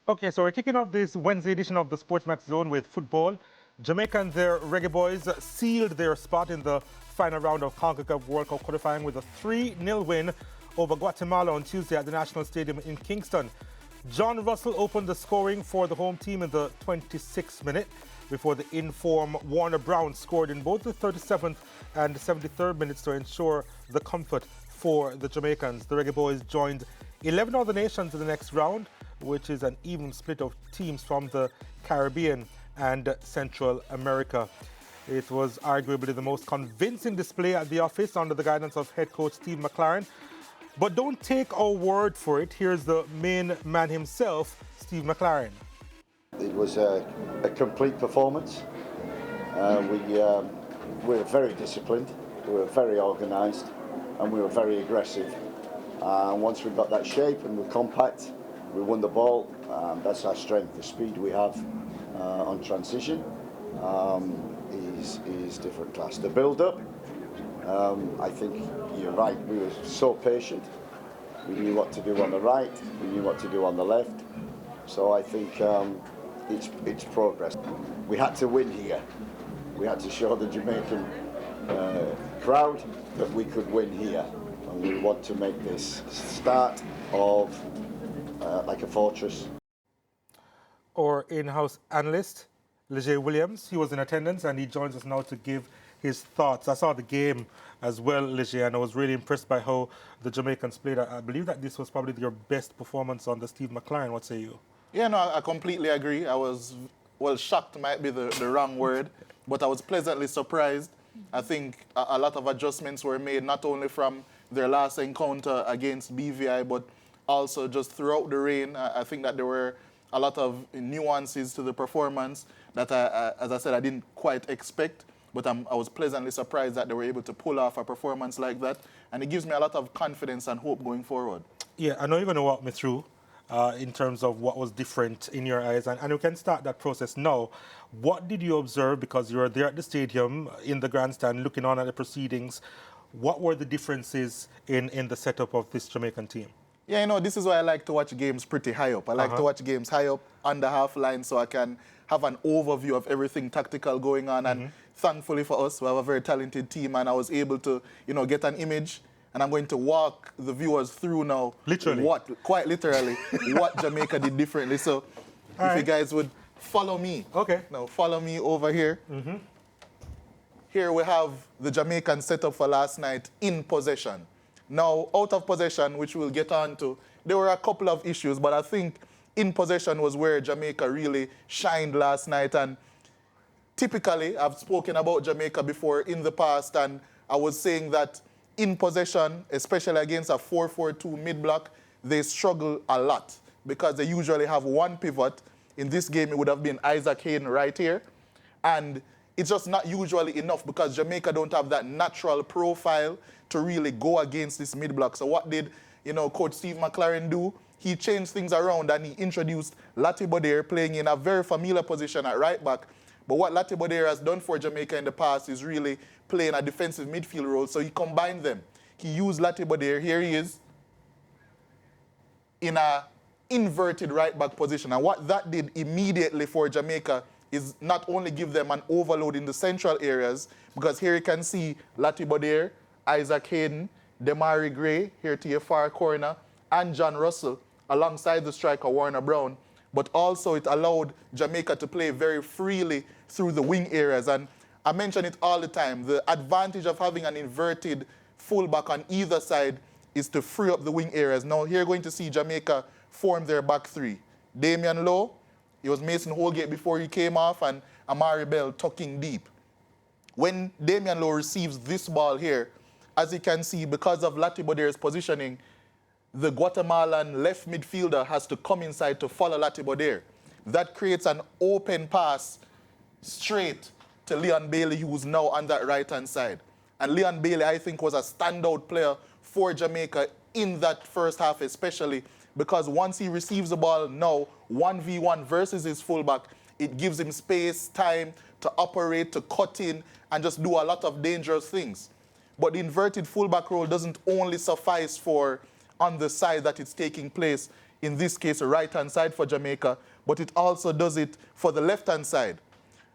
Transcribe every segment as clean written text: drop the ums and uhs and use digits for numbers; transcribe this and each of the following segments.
Okay, so we're kicking off this Wednesday edition of the SportsMax Zone with football. Jamaica and their Reggae Boys sealed their spot in the final round of CONCACAF World Cup qualifying with a 3-0 win over Guatemala on Tuesday at the National Stadium in Kingston. John Russell opened the scoring for the home team in the 26th minute before the in-form Warner Brown scored in both the 37th and 73rd minutes to ensure the comfort for the Jamaicans. The Reggae Boys joined 11 other nations in the next round, which is an even split of teams from the Caribbean and Central America. It was arguably the most convincing display at the office under the guidance of head coach Steve McLaren. But don't take our word for it. Here's the main man himself, Steve McLaren. It was a complete performance. We were very disciplined, we were very organised, and we were very aggressive. Once we got that shape and we're compact, we won the ball. That's our strength. The speed we have on transition is different class. The build-up, I think you're right. We were so patient. We knew what to do on the right. We knew what to do on the left. So I think it's progress. We had to win here. We had to show the Jamaican crowd that we could win here. And we want to make this start of like a fortress. Our in-house analyst, Leger Williams, he was in attendance and he joins us now to give his thoughts. I saw the game as well, Leger, and I was really impressed by how the Jamaicans played. I believe that this was probably your best performance on the Steve McLaren. What say you? Yeah, no, I completely agree. I was, well, shocked might be the wrong word, but I was pleasantly surprised. I think a lot of adjustments were made, not only from their last encounter against BVI, but also just throughout the reign. I think that there were a lot of nuances to the performance that, as I said, I didn't quite expect. But I was pleasantly surprised that they were able to pull off a performance like that. And it gives me a lot of confidence and hope going forward. Yeah, I know you're going to walk me through in terms of what was different in your eyes. And we can start that process now. What did you observe, because you were there at the stadium, in the grandstand, looking on at the proceedings? What were the differences in the setup of this Jamaican team? Yeah, you know, this is why I like to watch games pretty high up. I like to watch games high up, under half line, so I can have an overview of everything tactical going on. And thankfully for us, we have a very talented team, and I was able to, you know, get an image. And I'm going to walk the viewers through now. Literally. Quite literally, what Jamaica did differently. So if you guys would follow me. Okay. Now, follow me over here. Here we have the Jamaican setup for last night in possession. Now, out of possession, which we'll get on to, there were a couple of issues, but I think in possession was where Jamaica really shined last night. And typically, I've spoken about Jamaica before in the past, and I was saying that in possession, especially against a 4-4-2 mid-block, they struggle a lot because they usually have one pivot. In this game, it would have been Isaac Hayden right here. And it's just not usually enough because Jamaica don't have that natural profile to really go against this mid-block. So what did, you know, Coach Steve McLaren do? He changed things around and he introduced Lati Bodere playing in a very familiar position at right back. But what Lati Bodere has done for Jamaica in the past is really playing a defensive midfield role. So he combined them. He used Lati Bodere, here he is, in a inverted right back position. And what that did immediately for Jamaica is not only give them an overload in the central areas, because here you can see Lati Bodere, Isaac Hayden, Demari Gray, here to your far corner, and John Russell, alongside the striker Warner Brown. But also it allowed Jamaica to play very freely through the wing areas. And I mention it all the time, the advantage of having an inverted fullback on either side is to free up the wing areas. Now here you're going to see Jamaica form their back three. Damian Lowe, it was Mason Holgate before he came off, and Amari Bell tucking deep. When Damian Lowe receives this ball here, as you can see, because of Lati Bodere's positioning, the Guatemalan left midfielder has to come inside to follow Lati Bodere. That creates an open pass straight to Leon Bailey, who's now on that right-hand side. And Leon Bailey, I think, was a standout player for Jamaica in that first half, especially because once he receives the ball now, 1v1 versus his fullback, it gives him space, time to operate, to cut in, and just do a lot of dangerous things. But the inverted fullback role doesn't only suffice for on the side that it's taking place. in this case, the right-hand side for Jamaica, but it also does it for the left-hand side.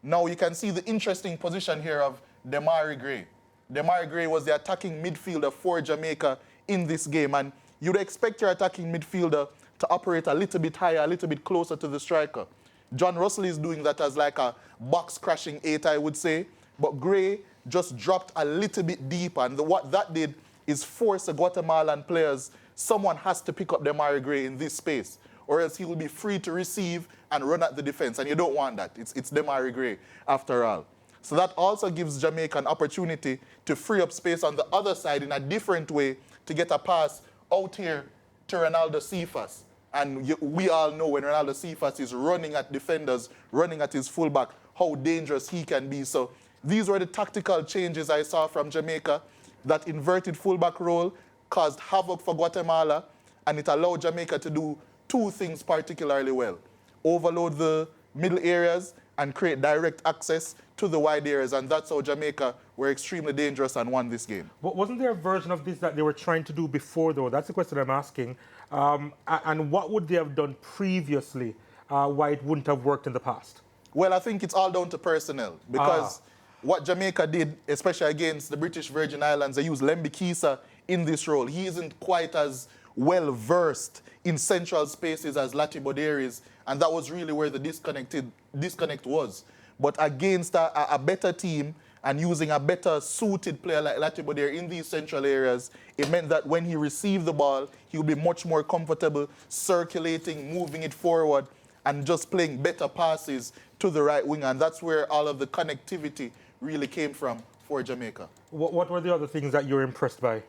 Now you can see the interesting position here of Demari Gray. Demari Gray was the attacking midfielder for Jamaica in this game, and you'd expect your attacking midfielder to operate a little bit higher, a little bit closer to the striker. John Russell is doing that as like a box-crashing 8, I would say, but Gray just dropped a little bit deeper, and what that did is force the Guatemalan players. Someone has to pick up Demari Gray in this space, or else he will be free to receive and run at the defense, and you don't want that. It's Demari Gray, after all. So that also gives Jamaica an opportunity to free up space on the other side in a different way to get a pass out here to Ronaldo Cephas. And we all know when Ronaldo Cephas is running at defenders, running at his fullback, how dangerous he can be. So these were the tactical changes I saw from Jamaica. That inverted fullback role caused havoc for Guatemala, and it allowed Jamaica to do two things particularly well: overload the middle areas and create direct access to the wide areas, and that's how Jamaica were extremely dangerous and won this game. But wasn't there a version of this that they were trying to do before, though? That's the question I'm asking. And what would they have done previously why it wouldn't have worked in the past? Well, I think it's all down to personnel, because what Jamaica did, especially against the British Virgin Islands, they used Lembi Kisa in this role. He isn't quite as well versed in central spaces as Latibo is, and that was really where the disconnect was. But against a better team and using a better suited player like Latibo in these central areas, it meant that when he received the ball, he would be much more comfortable circulating, moving it forward, and just playing better passes to the right wing. And that's where all of the connectivity really came from for Jamaica. What were the other things that you were impressed by?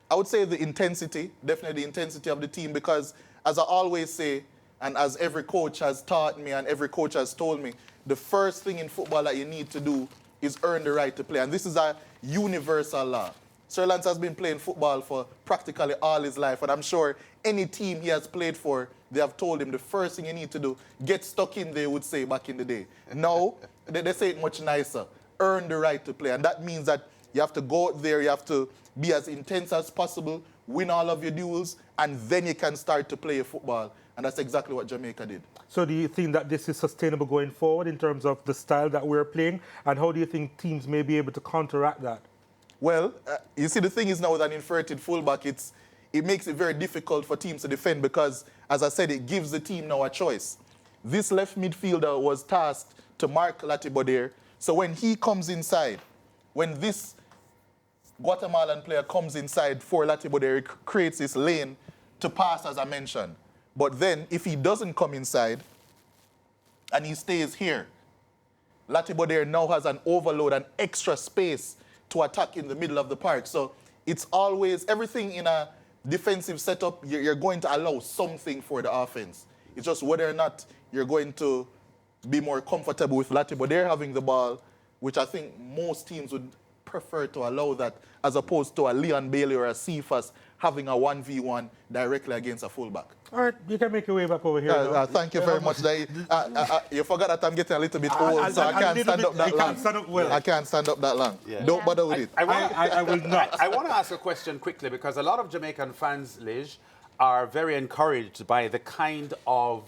I would say the intensity, definitely the intensity of the team, because as I always say, and as every coach has taught me and every coach has told me, the first thing in football that you need to do is earn the right to play. And this is a universal law. Sir Lance has been playing football for practically all his life, and I'm sure any team he has played for, they have told him the first thing you need to do, get stuck in, they would say back in the day. Now, they say it much nicer, earn the right to play. And that means that you have to go out there, you have to be as intense as possible, win all of your duels, and then you can start to play your football. And that's exactly what Jamaica did. So do you think that this is sustainable going forward in terms of the style that we're playing? And how do you think teams may be able to counteract that? Well, you see, the thing is now with an inverted fullback, it makes it very difficult for teams to defend because, as I said, it gives the team now a choice. This left midfielder was tasked to mark Latibo. So when he comes inside, when this Guatemalan player comes inside for Latibo, it creates this lane to pass, as I mentioned. But then, if he doesn't come inside and he stays here, Latibo now has an overload, an extra space to attack in the middle of the park. So it's always, everything in a defensive setup, you're going to allow something for the offense. It's just whether or not you're going to be more comfortable with Latibo having the ball, which I think most teams would prefer to allow that, as opposed to a Leon Bailey or a Cephas having a 1v1 directly against a fullback. All right, you can make your way back over here. Thank you very much. You forgot that I'm getting a little bit old, so I can't stand up that long. I can't stand up that long. Yeah. Don't bother with it. I will not. I want to ask a question quickly, because a lot of Jamaican fans, Liz, are very encouraged by the kind of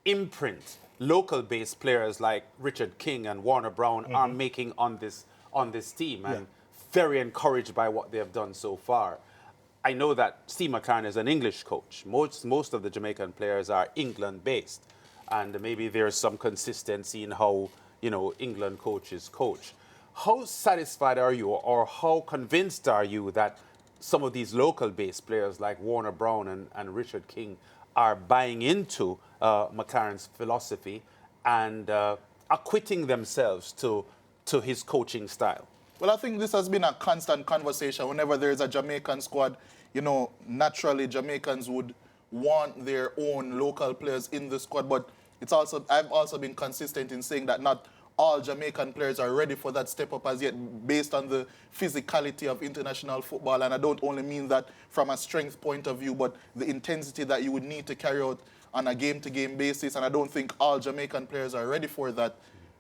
imprint local-based players like Richard King and Warner Brown are making on this team, and very encouraged by what they have done so far. I know that Steve McLaren is an English coach. Most of the Jamaican players are England-based, and maybe there's some consistency in how, England coaches coach. How satisfied are you, or how convinced are you that some of these local-based players like Warner Brown and Richard King are buying into McLaren's philosophy and acquitting themselves to his coaching style? Well, I think this has been a constant conversation. Whenever there's a Jamaican squad, naturally Jamaicans would want their own local players in the squad. But I've also been consistent in saying that not all Jamaican players are ready for that step up as yet, based on the physicality of international football. And I don't only mean that from a strength point of view, but the intensity that you would need to carry out on a game-to-game basis. And I don't think all Jamaican players are ready for that.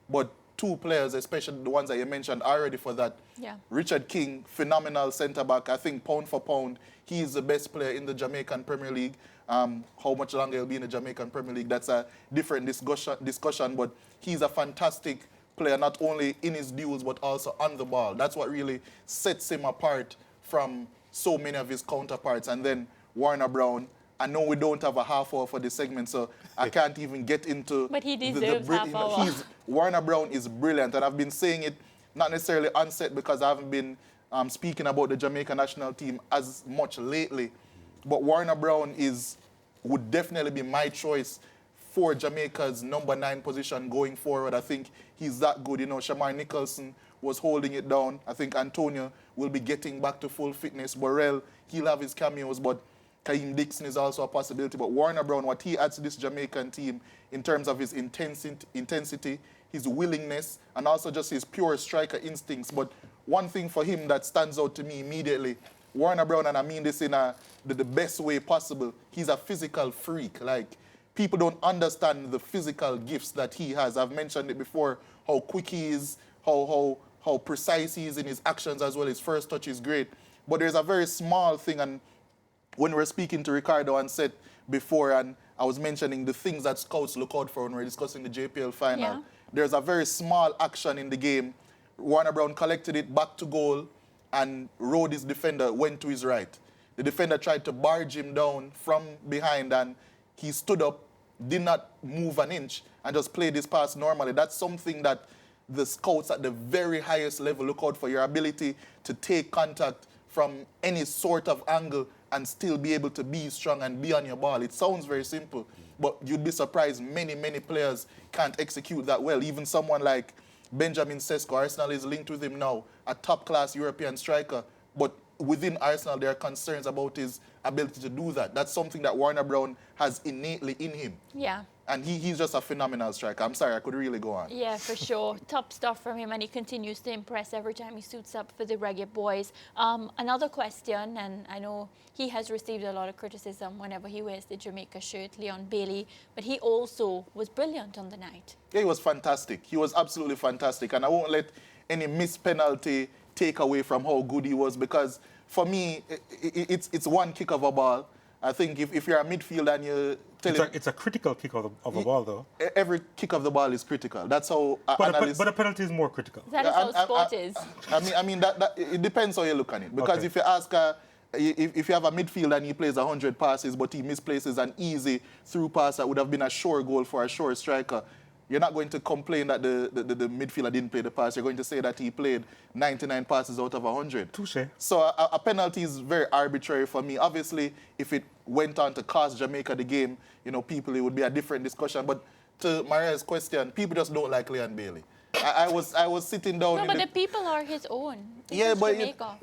But two players, especially the ones that you mentioned, are ready for that. Yeah. Richard King, phenomenal centre-back. I think pound for pound, he is the best player in the Jamaican Premier League. How much longer he'll be in the Jamaican Premier League, that's a different discussion. But he's a fantastic player, not only in his duels, but also on the ball. That's what really sets him apart from so many of his counterparts. And then Warner Brown, I know we don't have a half hour for this segment, so I can't even get into... But he deserves half hour. Warner Brown is brilliant, and I've been saying it not necessarily on set because I haven't been speaking about the Jamaica national team as much lately. But Warner Brown would definitely be my choice for Jamaica's number 9 position going forward. I think he's that good. You know, Shamar Nicholson was holding it down. I think Antonio will be getting back to full fitness. Borrell, he'll have his cameos, but Kaheem Dixon is also a possibility. But Warner Brown, what he adds to this Jamaican team in terms of his intensity, his willingness, and also just his pure striker instincts. But one thing for him that stands out to me immediately, Warner Brown, and I mean this in the best way possible, he's a physical freak. Like, people don't understand the physical gifts that he has. I've mentioned it before, how quick he is, how precise he is in his actions as well. His first touch is great. But there's a very small thing, and when we were speaking to Ricardo on set before, and I was mentioning the things that scouts look out for when we're discussing the JPL final, Yeah. There's a very small action in the game. Warner Brown collected it back to goal, and rode his defender, went to his right. The defender tried to barge him down from behind, and he stood up, did not move an inch, and just played his pass normally. That's something that the scouts at the very highest level look out for, your ability to take contact from any sort of angle and still be able to be strong and be on your ball. It sounds very simple, but you'd be surprised many players can't execute that well. Even someone like Benjamin Sesko, Arsenal is linked with him now, a top-class European striker, but within Arsenal there are concerns about his ability to do that. That's something that Warner Brown has innately in him. Yeah. And he's just a phenomenal striker. I'm sorry, I could really go on. Yeah, for sure. Top stuff from him, and he continues to impress every time he suits up for the Reggae Boys. Another question, and I know he has received a lot of criticism whenever he wears the Jamaica shirt, Leon Bailey, but he also was brilliant on the night. Yeah, he was fantastic. He was absolutely fantastic, and I won't let any missed penalty take away from how good he was, because for me, it's one kick of a ball. I think if you're a midfielder and you tell him... It's a critical kick of a ball, though. Every kick of the ball is critical. That's how analysts... But a penalty is more critical. That is how sport is. I mean that it depends how you look at it. Because Okay. if you ask... if you have a midfielder and he plays 100 passes, but he misplaces an easy through pass that would have been a sure goal for a sure striker, you're not going to complain that the midfielder didn't play the pass. You're going to say that he played 99 passes out of 100. Touché. So a penalty is very arbitrary for me. Obviously, if it went on to cost Jamaica the game, you know, it would be a different discussion. But to Maria's question, people just don't like Leon Bailey. I was sitting down. No, but the people are his own. Yeah, but Jamaica.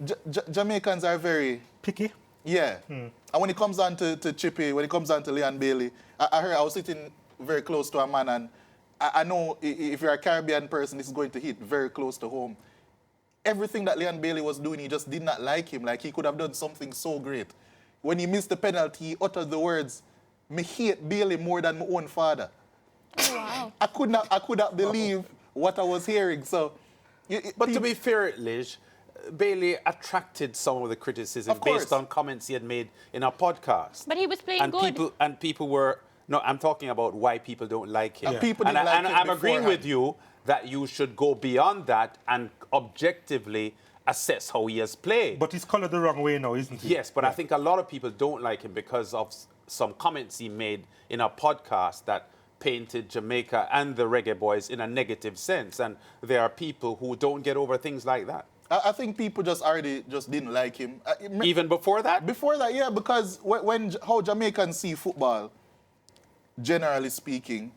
Jamaicans are very Picky? yeah. And when it comes down to Chippy, when it comes down to Leon Bailey, I was sitting very close to a man, and I know if you're a Caribbean person, this is going to hit very close to home. Everything that Leon Bailey was doing, he just did not like him. Like, he could have done something so great. When he missed the penalty, he uttered the words, "Me hate Bailey more than my own father." Oh, wow. I could not believe what I was hearing. So, But to be fair, Liz, Bailey attracted some of the criticism Of course. based on comments he had made in a podcast. But he was playing good. People were... No, I'm talking about why people don't like him. And people didn't like him I'm agreeing beforehand. with you that you should go beyond that and objectively assess how he has played. But he's colored the wrong way now, isn't he? Yes, but I think a lot of people don't like him because of some comments he made in a podcast that painted Jamaica and the Reggae Boys in a negative sense. And there are people who don't get over things like that. I think people already didn't like him. Even before that? Before that, yeah, because how Jamaicans see football, generally speaking,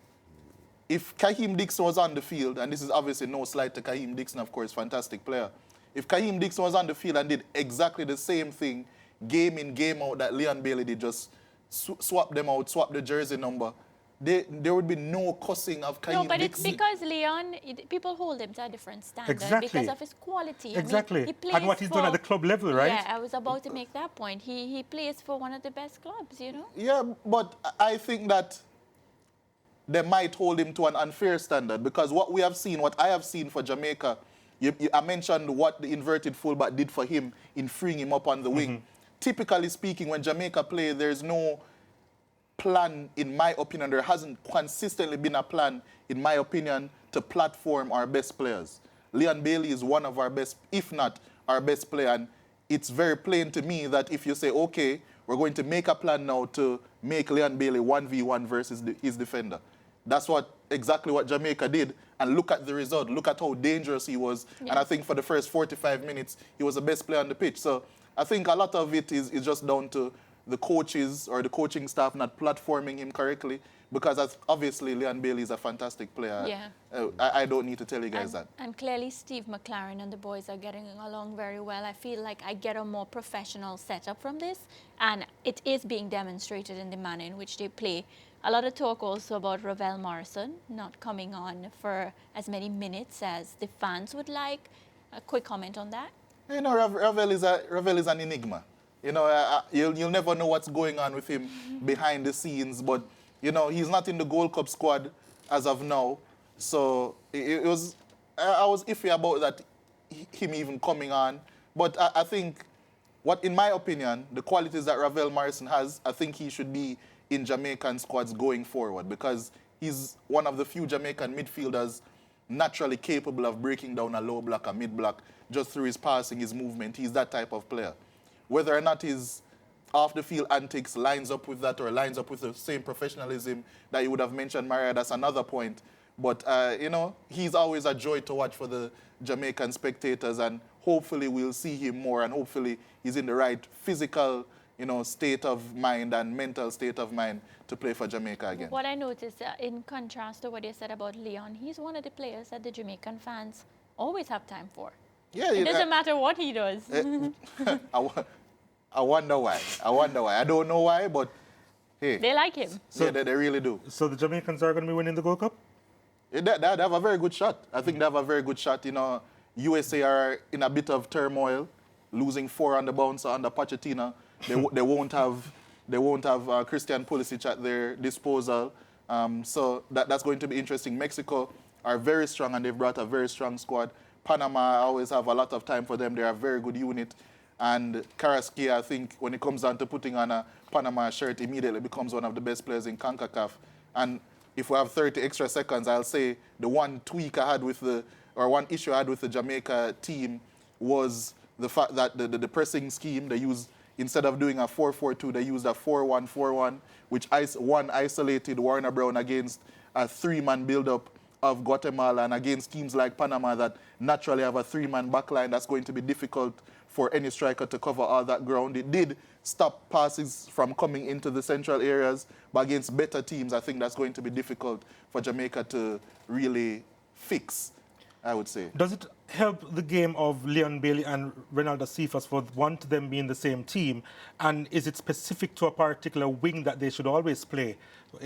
if Kaheem Dixon was on the field, and this is obviously no slight to Kaheem Dixon, of course, fantastic player. If Kaheem Dixon was on the field and did exactly the same thing, game in, game out, that Leon Bailey did, just swap them out, swap the jersey number, there would be no cussing of Kaheem Dixon. No, but it's because Leon, people hold him to a different standard Exactly. because of his quality. Exactly. He plays And what he's done at the club level, right? Yeah, I was about to make that point. He plays for one of the best clubs, you know? Yeah, but I think that they might hold him to an unfair standard, because what I have seen for Jamaica, I mentioned what the inverted fullback did for him in freeing him up on the wing. Typically speaking, when Jamaica play, there's no plan, in my opinion, there hasn't consistently been a plan, in my opinion, to platform our best players. Leon Bailey is one of our best, if not our best player. And it's very plain to me that if you say, okay, we're going to make a plan now to make Leon Bailey 1v1 versus his defender. That's exactly what Jamaica did. And look at the result. Look at how dangerous he was. Yeah. And I think for the first 45 minutes, he was the best player on the pitch. So I think a lot of it is just down to the coaches or the coaching staff not platforming him correctly, because obviously Leon Bailey is a fantastic player. Yeah. I don't need to tell you guys that. And clearly Steve McLaren and the boys are getting along very well. I feel like I get a more professional setup from this, and it is being demonstrated in the manner in which they play. A lot of talk also about Ravel Morrison not coming on for as many minutes as the fans would like. A quick comment on that? You know, Ravel is an enigma. You know, you'll never know what's going on with him behind the scenes. But, you know, he's not in the Gold Cup squad as of now. So I was iffy about that, him even coming on. But I think, in my opinion, the qualities that Ravel Morrison has, I think he should be in Jamaican squads going forward, because he's one of the few Jamaican midfielders naturally capable of breaking down a low block, a mid block, just through his passing, his movement. He's that type of player. Whether or not his off-the-field antics lines up with that or lines up with the same professionalism that you would have mentioned, Maria, that's another point. But, you know, he's always a joy to watch for the Jamaican spectators, and hopefully we'll see him more, and hopefully he's in the right physical, you know, state of mind and mental state of mind to play for Jamaica again. What I noticed, in contrast to what you said about Leon, he's one of the players that the Jamaican fans always have time for. Yeah, it doesn't matter what he does. I wonder why. I don't know why, but hey. They like him. So, yeah, they really do. So the Jamaicans are going to be winning the Gold Cup? Yeah, they have a very good shot. I think they have a very good shot. You know, USA are in a bit of turmoil, losing 4 on the bouncer under Pochettino. They won't have Christian Pulisic at their disposal. So that's going to be interesting. Mexico are very strong, and they've brought a very strong squad. Panama, I always have a lot of time for them. They're a very good unit. And Carrasquilla, I think, when it comes down to putting on a Panama shirt, immediately becomes one of the best players in CONCACAF. And if we have 30 extra seconds, I'll say the one tweak I had with one issue I had with the Jamaica team was the fact that the pressing scheme they used, instead of doing a 4-4-2, they used a 4-1-4-1, which isolated Warner Brown against a 3-man build-up of Guatemala, and against teams like Panama that naturally have a 3-man backline. That's going to be difficult for any striker to cover all that ground. It did stop passes from coming into the central areas, but against better teams, I think that's going to be difficult for Jamaica to really fix, I would say. Does it help the game of Leon Bailey and Ronaldo Cephas for one of them being the same team? And is it specific to a particular wing that they should always play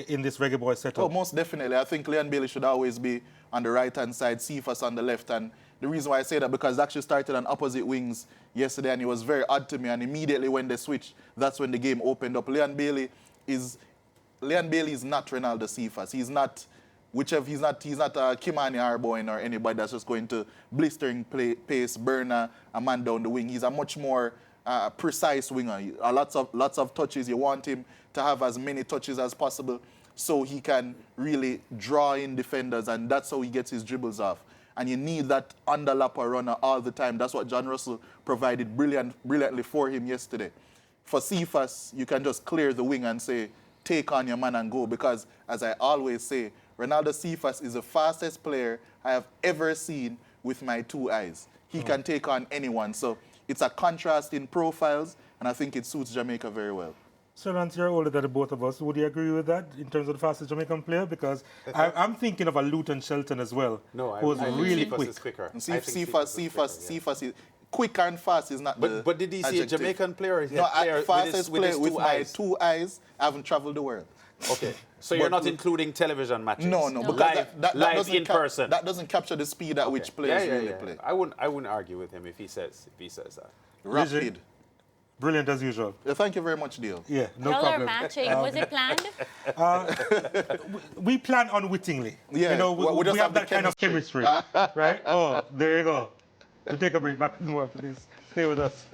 in this Reggae Boy setup? Oh, most definitely. I think Leon Bailey should always be on the right-hand side, Cephas on the left. And the reason why I say that, because they actually started on opposite wings yesterday, and it was very odd to me. And immediately when they switched, that's when the game opened up. Leon Bailey is not Ronaldo Cephas. He's not Kimani Arboin or anybody that's just going to blistering pace, burn a man down the wing. He's a much more precise winger. Lots of touches. You want him to have as many touches as possible so he can really draw in defenders, and that's how he gets his dribbles off. And you need that underlapper runner all the time. That's what John Russell provided brilliantly for him yesterday. For Cephas, you can just clear the wing and say, take on your man and go, because, as I always say, Ronaldo Cephas is the fastest player I have ever seen with my 2 eyes. He can take on anyone. So it's a contrast in profiles, and I think it suits Jamaica very well. Sir Lance, you're older than the both of us. Would you agree with that in terms of the fastest Jamaican player? Because I'm thinking of a Luton Shelton as well. No, who's really Cephas quick. is quicker. Cephas is quick and fast is not the But did he see a Jamaican player? No, fastest player with my 2 eyes. I haven't traveled the world. Okay, so you're not including television matches? No, because that live in person. That doesn't capture the speed at which players really play. I wouldn't argue with him if he says that. Rapid. Brilliant as usual. Thank you very much, Deal. Yeah, no Y'all problem. are matching. Was it planned? We plan unwittingly. Yeah, you know, we just have that kind of chemistry, right? Oh, there you go. We'll take a break. Back more after this. Stay with us.